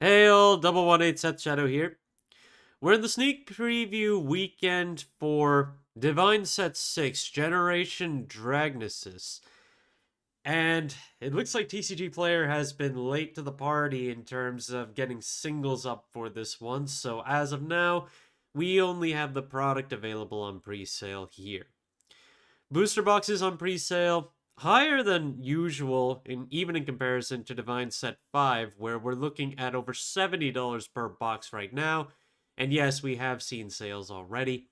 Hey, old 118 Seth Shadow here. We're in the sneak preview weekend for DivineZ 6 Generation Dragnosis. And it looks like TCG Player has been late to the party in terms of getting singles up for this one. So as of now, we only have the product available on pre-sale here. Booster boxes on pre-sale higher than usual, even in comparison to DivineZ 5, where we're looking at over $70 per box right now. And yes, we have seen sales already.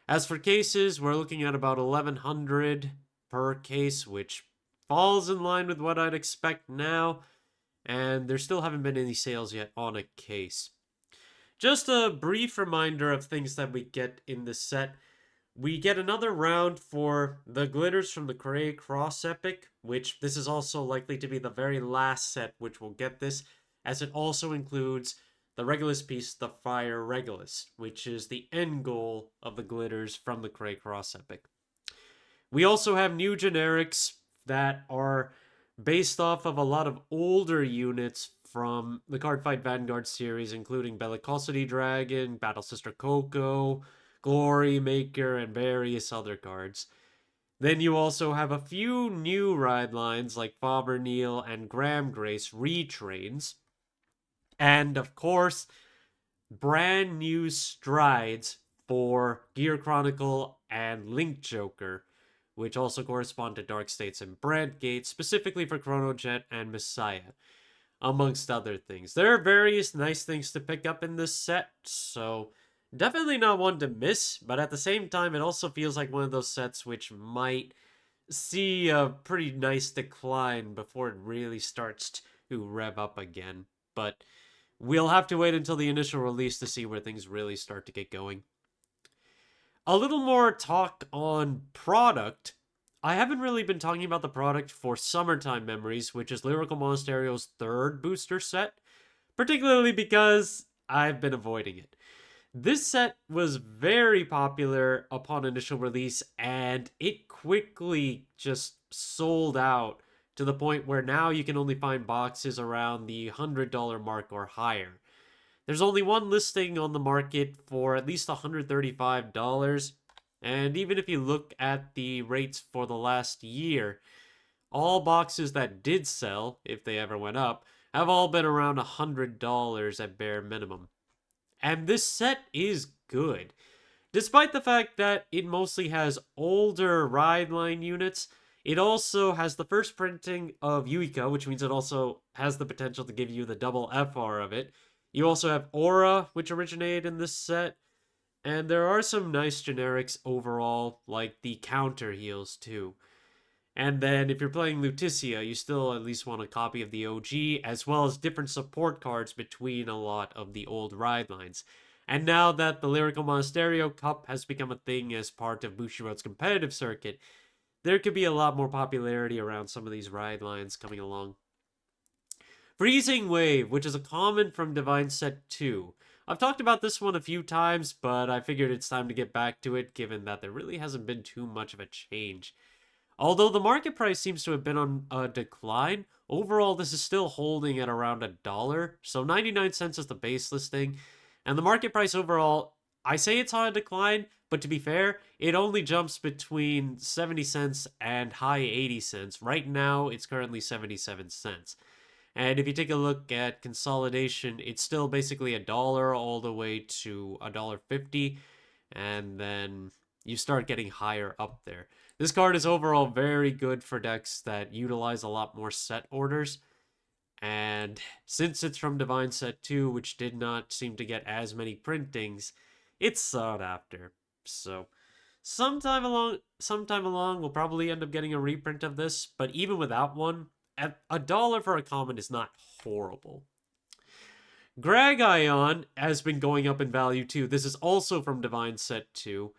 As for cases, we're looking at about 1100 per case, which falls in line with what I'd expect now. And there still haven't been any sales yet on a case. Just a brief reminder of things that we get in this set. We get another round for the glitters from the Cray Cross Epic, which this is also likely to be the very last set which will get this, as it also includes the Regulus piece, the Fire Regulus, which is the end goal of the glitters from the Cray Cross Epic. We also have new generics that are based off of a lot of older units from the Cardfight Vanguard series, including Bellicosity Dragon, Battle Sister Coco, Glory Maker, and various other cards. Then you also have a few new ride lines like Fobberneal and Graham Grace retrains. And of course, brand new strides for Gear Chronicle and Link Joker, which also correspond to Dark States and Brandgate, specifically for Chronojet and Messiah, amongst other things. There are various nice things to pick up in this set, so definitely not one to miss, but at the same time, it also feels like one of those sets which might see a pretty nice decline before it really starts to rev up again. But we'll have to wait until the initial release to see where things really start to get going. A little more talk on product. I haven't really been talking about the product for Summertime Memories, which is Lyrical Monasterio's third booster set, particularly because I've been avoiding it. This set was very popular upon initial release, and it quickly just sold out to the point where now you can only find boxes around the $100 mark or higher. There's only one listing on the market for at least $135, and even if you look at the rates for the last year, all boxes that did sell, if they ever went up, have all been around $100 at bare minimum. And this set is good. Despite the fact that it mostly has older ride line units, it also has the first printing of Yuika, which means it also has the potential to give you the double FR of it. You also have Aura, which originated in this set, and there are some nice generics overall, like the counter heals too. And then if you're playing Lutetia, you still at least want a copy of the OG, as well as different support cards between a lot of the old ride lines. And now that the Lyrical Monasterio Cup has become a thing as part of Bushiroad's competitive circuit, there could be a lot more popularity around some of these ride lines coming along. Freezing Wave, which is a common from DivineZ 2. I've talked about this one a few times, but I figured it's time to get back to it, given that there really hasn't been too much of a change. Although the market price seems to have been on a decline, overall this is still holding at around $1, so 99 cents is the base listing, and the market price overall, I say it's on a decline, but to be fair, it only jumps between 70 cents and high 80 cents. Right now, it's currently 77 cents. And if you take a look at consolidation, it's still basically $1 all the way to $1.50, and then you start getting higher up there. This card is overall very good for decks that utilize a lot more set orders. And since it's from DivineZ 2, which did not seem to get as many printings, it's sought after. So sometime along, we'll probably end up getting a reprint of this. But even without one, at $1 for a common is not horrible. Gragion has been going up in value too. This is also from DivineZ 2.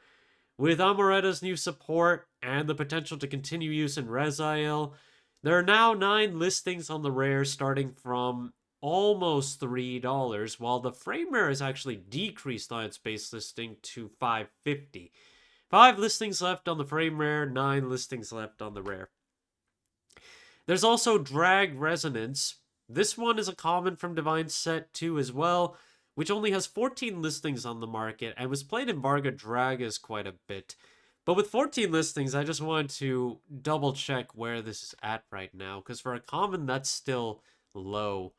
With Amoretta's new support and the potential to continue use in Rezael, there are now 9 listings on the rare starting from almost $3, while the frame rare has actually decreased on its base listing to $5.50. 5 listings left on the frame rare, 9 listings left on the rare. There's also Drag Resonance, This one is a common from DivineZ 2 as well, which only has 14 listings on the market and was played in Varga Dragas quite a bit. But with 14 listings, I just wanted to double check where this is at right now, because for a common, that's still low.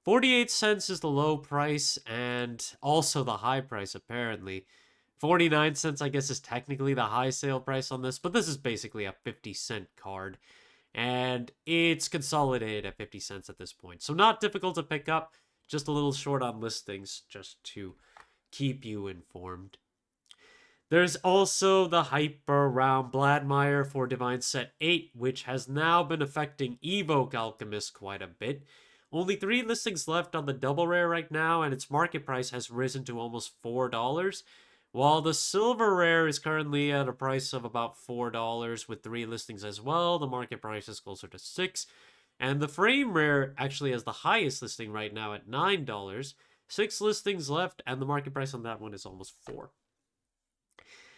48 cents is the low price and also the high price, apparently. 49 cents, I guess, is technically the high sale price on this, but this is basically a 50-cent card. And it's consolidated at 50 cents at this point. So not difficult to pick up, just a little short on listings, just to keep you informed. There's also the hype around Bladmeyer for DivineZ 8, which has now been affecting Evoke Alchemist quite a bit. Only 3 listings left on the double rare right now, and its market price has risen to almost $4. While the silver rare is currently at a price of about $4 with 3 listings as well, the market price is closer to $6. And the frame rare actually has the highest listing right now at $9. 6 listings left, and the market price on that one is almost $4.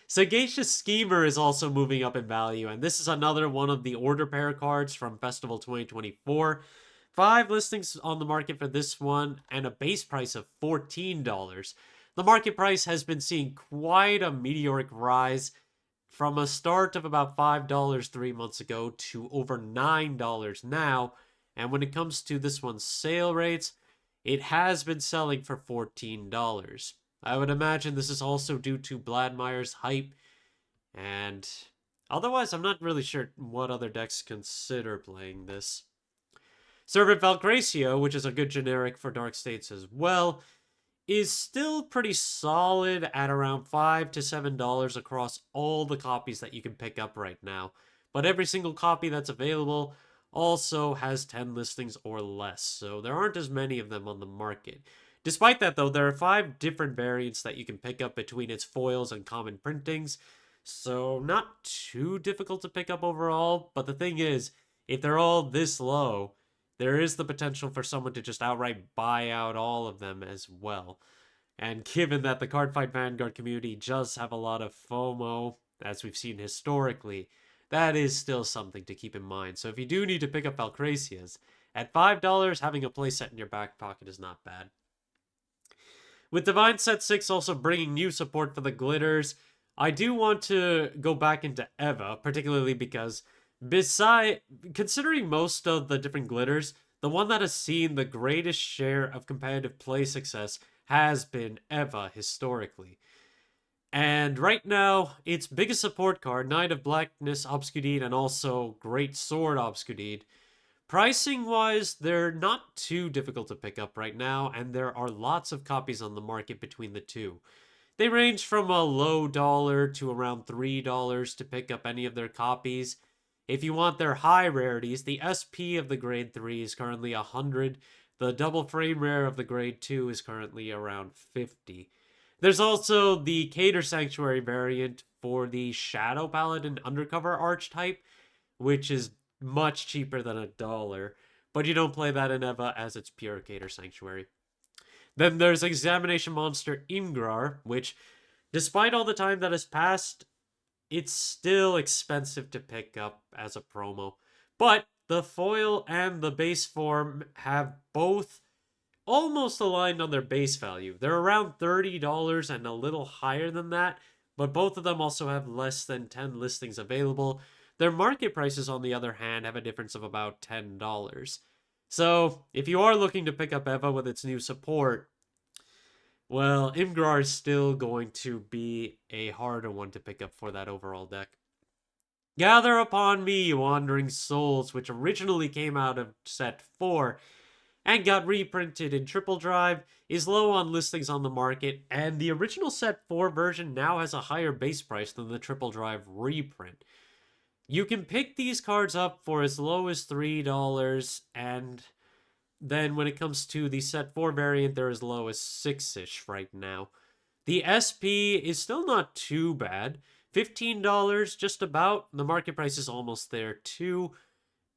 Sagacious Schemer is also moving up in value, and this is another one of the order pair cards from Festival 2024. 5 listings on the market for this one, and a base price of $14. The market price has been seeing quite a meteoric rise from a start of about $5 3 months ago to over $9 now. And when it comes to this one's sale rates, it has been selling for $14. I would imagine this is also due to Bladmeyer's hype. And otherwise, I'm not really sure what other decks consider playing this. Servant Valgracio, which is a good generic for Dark States as well, is still pretty solid at around $5 to $7 across all the copies that you can pick up right now. But every single copy that's available also has 10 listings or less, so there aren't as many of them on the market. Despite that, though, there are 5 different variants that you can pick up between its foils and common printings, so not too difficult to pick up overall. But the thing is, if they're all this low, there is the potential for someone to just outright buy out all of them as well. And given that the Cardfight Vanguard community does have a lot of FOMO, as we've seen historically, that is still something to keep in mind. So if you do need to pick up Valcracias, at $5, having a playset in your back pocket is not bad. With DivineZ 6 also bringing new support for the glitters, I do want to go back into Eva, particularly because considering most of the different glitters, the one that has seen the greatest share of competitive play success has been Eva historically. And right now, its biggest support card, Knight of Blackness Obscudite and also Great Sword Obscudite, pricing-wise, they're not too difficult to pick up right now, and there are lots of copies on the market between the two. They range from a low dollar to around $3 to pick up any of their copies. If you want their high rarities, the SP of the Grade 3 is currently 100. The double frame rare of the Grade 2 is currently around 50. There's also the Cater Sanctuary variant for the Shadow Paladin Undercover Archetype, which is much cheaper than $1, but you don't play that in Eva as it's pure Cater Sanctuary. Then there's Examination Monster Ingrar, which, despite all the time that has passed, it's still expensive to pick up as a promo. But the foil and the base form have both almost aligned on their base value. They're around $30 and a little higher than that, but both of them also have less than 10 listings available. Their market prices, on the other hand, have a difference of about $10. So, if you are looking to pick up Eva with its new support, well, Imgrar is still going to be a harder one to pick up for that overall deck. Gather Upon Me, Wandering Souls, which originally came out of set 4 and got reprinted in Triple Drive, is low on listings on the market, and the original set 4 version now has a higher base price than the Triple Drive reprint. You can pick these cards up for as low as $3, and then when it comes to the set 4 variant, they're as low as $6-ish right now. The SP is still not too bad. $15, just about. The market price is almost there too.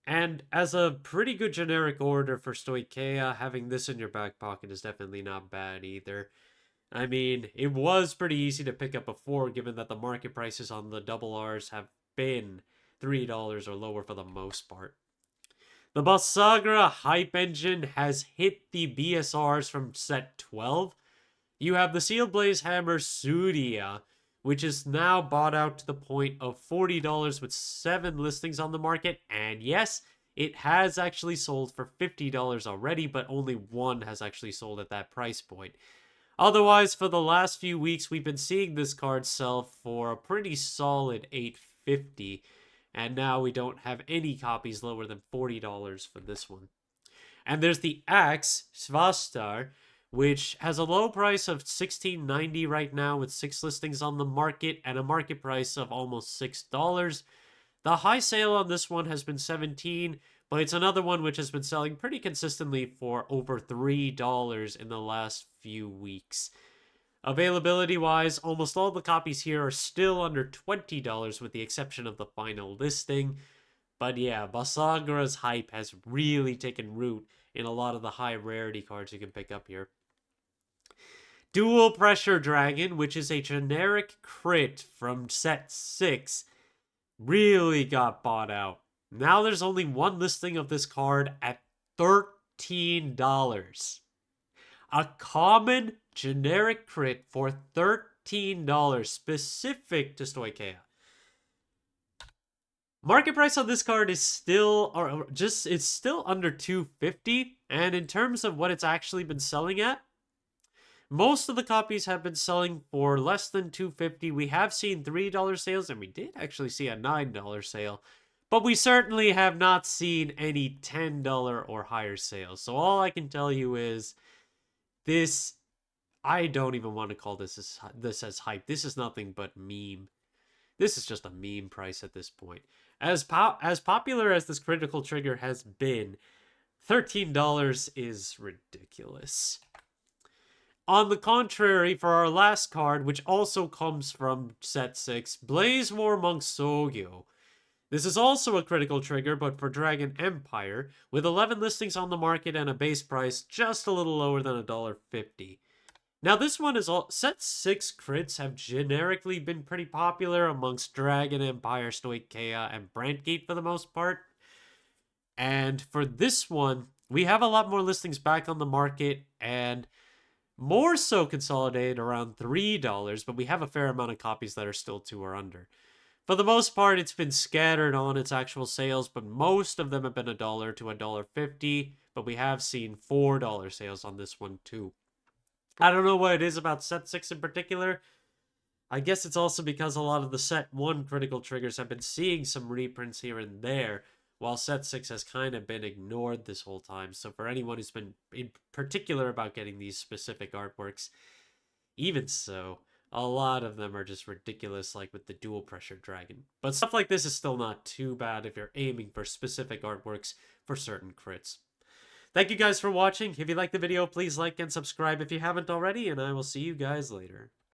And as a pretty good generic order for Stoicheia, having this in your back pocket is definitely not bad either. I mean, it was pretty easy to pick up before, given that the market prices on the double Rs have been $3 or lower for the most part. The Bavsargra hype engine has hit the BSRs from set 12. You have the Sealed Blaze Hammer Stoicheia, which is now bought out to the point of $40 with 7 listings on the market. And yes, it has actually sold for $50 already, but only one has actually sold at that price point. Otherwise, for the last few weeks, we've been seeing this card sell for a pretty solid $8.50. And now we don't have any copies lower than $40 for this one. And there's the Axe Svastar, which has a low price of $16.90 right now with 6 listings on the market and a market price of almost $6. The high sale on this one has been $17, but it's another one which has been selling pretty consistently for over $3 in the last few weeks. Availability-wise, almost all the copies here are still under $20 with the exception of the final listing. But yeah, Bavsargra's hype has really taken root in a lot of the high rarity cards you can pick up here. Dual Pressure Dragon, which is a generic crit from set 6, really got bought out. Now there's only one listing of this card at $13. A common generic crit for $13 specific to stoicheia. Market price on this card is still it's still under $250, and in terms of what it's actually been selling at, most of the copies have been selling for less than $250. We have seen $3 sales, and we did actually see a $9 sale, but we certainly have not seen any $10 or higher sales. So all I can tell you is this, I don't even want to call this as hype. This is nothing but meme. This is just a meme price at this point. As popular as this critical trigger has been, $13 is ridiculous. On the contrary, for our last card, which also comes from set 6, Blaze War Monk Sogyo. This is also a critical trigger, but for Dragon Empire, with 11 listings on the market and a base price just a little lower than $1.50. Now, this one is all set 6 crits have generically been pretty popular amongst Dragon Empire, stoicheia, and Brandgate for the most part. And for this one, we have a lot more listings back on the market and more so consolidated around $3, but we have a fair amount of copies that are still 2 or under. For the most part, it's been scattered on its actual sales, but most of them have been $1 to $1.50, but we have seen $4 sales on this one too. I don't know what it is about set 6 in particular. I guess it's also because a lot of the set 1 critical triggers have been seeing some reprints here and there, while set 6 has kind of been ignored this whole time. So for anyone who's been in particular about getting these specific artworks, even so, a lot of them are just ridiculous, like with the Dual Pressure Dragon. But stuff like this is still not too bad if you're aiming for specific artworks for certain crits. Thank you guys for watching. If you liked the video, please like and subscribe if you haven't already, and I will see you guys later.